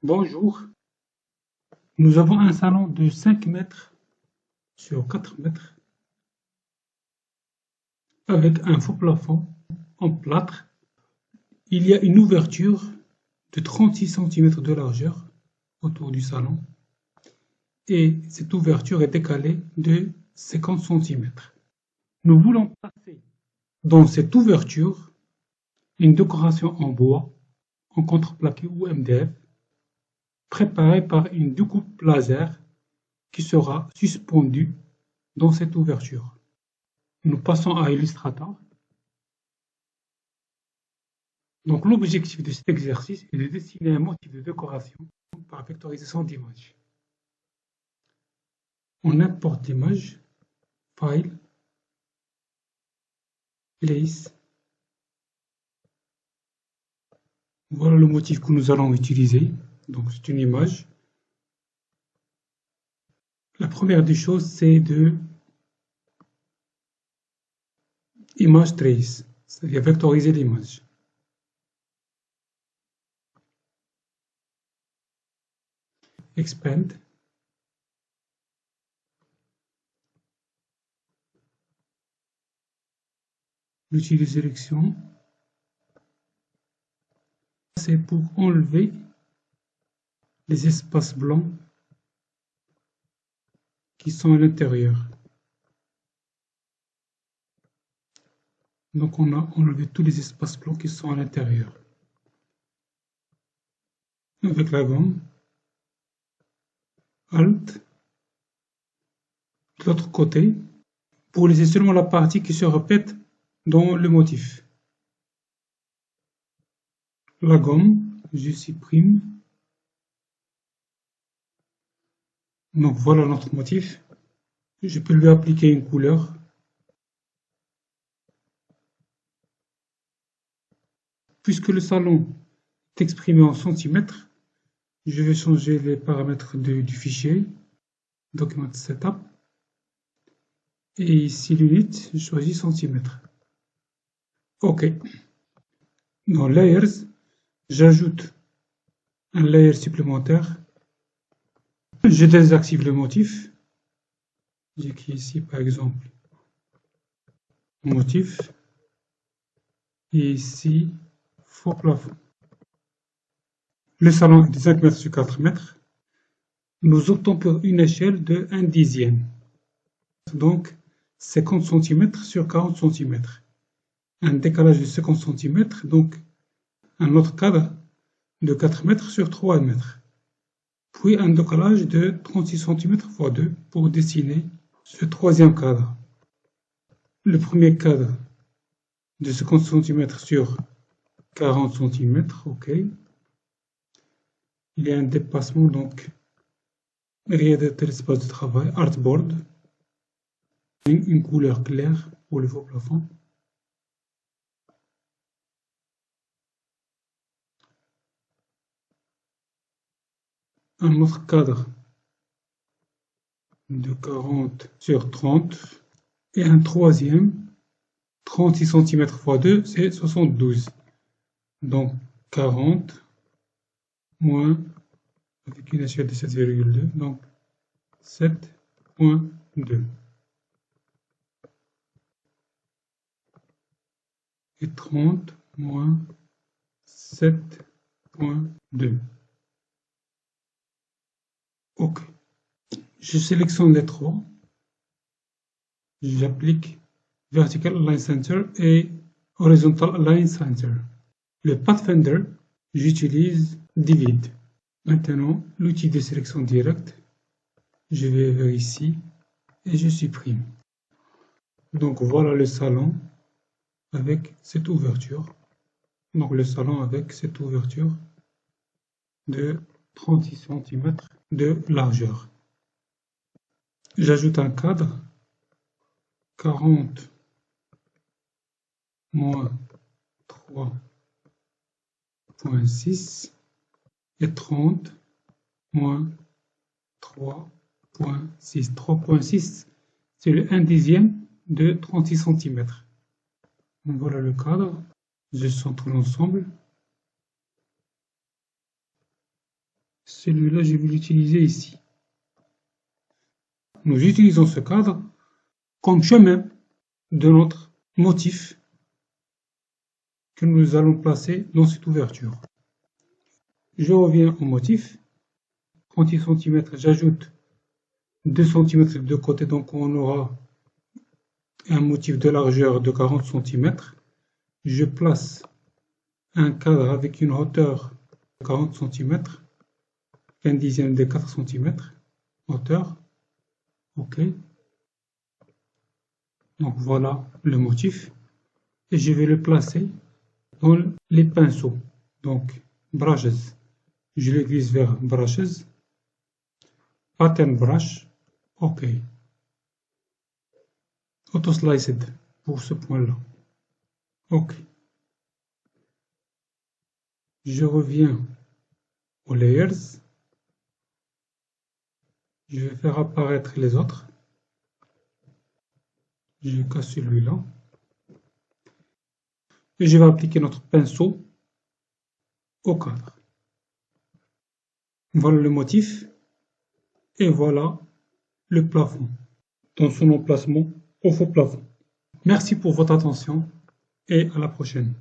Bonjour, nous avons un salon de 5 mètres sur 4 mètres avec un faux plafond en plâtre. Il y a une ouverture de 36 centimètres de largeur autour du salon et cette ouverture est décalée de 50 centimètres. Nous voulons placer dans cette ouverture une décoration en bois, en contreplaqué ou MDF, préparée par une découpe laser qui sera suspendue dans cette ouverture. Nous passons à Illustrator. Donc l'objectif de cet exercice est de dessiner un motif de décoration par vectorisation d'images. On importe l'image, File, Place. Voilà le motif que nous allons utiliser. Donc c'est une image. La première des choses, c'est de image trace, c'est-à-dire vectoriser l'image. Expand. L'outil de sélection, c'est pour enlever les espaces blancs qui sont à l'intérieur. Donc on a enlevé tous les espaces blancs qui sont à l'intérieur. Avec la gomme, Alt, de l'autre côté, pour laisser seulement la partie qui se répète dans le motif. La gomme, je supprime. Donc voilà notre motif. Je peux lui appliquer une couleur. Puisque le salon est exprimé en centimètres, je vais changer les paramètres du fichier, Document Setup. Et ici l'unité, je choisis centimètres. OK. Dans Layers, j'ajoute un layer supplémentaire. Je désactive le motif. J'écris ici par exemple motif. Et ici, faux plafond. Le salon est de 5 mètres sur 4 mètres. Nous optons pour une échelle de 1/10. Donc 50 cm sur 40 cm. Un décalage de 50 cm, donc un autre cadre de 4 mètres sur 3 mètres. Puis un décalage de 36 cm x 2 pour dessiner ce troisième cadre. Le premier cadre de 50 cm sur 40 cm, OK. Il y a un dépassement, donc réadapter l'espace de travail, Artboard. Une couleur claire pour le faux plafond. Un autre cadre de 40 sur 30 et un troisième 36 cm x 2, c'est 72. Donc 40 moins, avec une échelle de 7,2, donc 7.2. Et 30 moins 7.2. OK. Je sélectionne les trois. J'applique Vertical Align Center et Horizontal Align Center. Le Pathfinder, j'utilise Divide. Maintenant, l'outil de sélection directe, je vais vers ici et je supprime. Donc voilà le salon avec cette ouverture. Donc le salon avec cette ouverture de 36 cm de largeur. J'ajoute un cadre 40 moins 3.6 et 30 moins 3.6. 3.6, c'est le 1/10 de 36 cm. Donc voilà le cadre. Je centre l'ensemble. Celui-là, je vais l'utiliser ici. Nous utilisons ce cadre comme chemin de notre motif que nous allons placer dans cette ouverture. Je reviens au motif. 36 cm, j'ajoute 2 cm de côté, donc on aura un motif de largeur de 40 cm. Je place un cadre avec une hauteur de 40 cm, un dixième de 4 cm, hauteur. OK. Donc voilà le motif. Et je vais le placer dans les pinceaux. Donc, brushes. Je le glisse vers brushes. Pattern brush. OK. Auto-sliced pour ce point-là. OK. Je reviens aux layers. Je vais faire apparaître les autres. Je casse celui-là. Et je vais appliquer notre pinceau au cadre. Voilà le motif. Et voilà le plafond dans son emplacement au faux plafond. Merci pour votre attention et à la prochaine.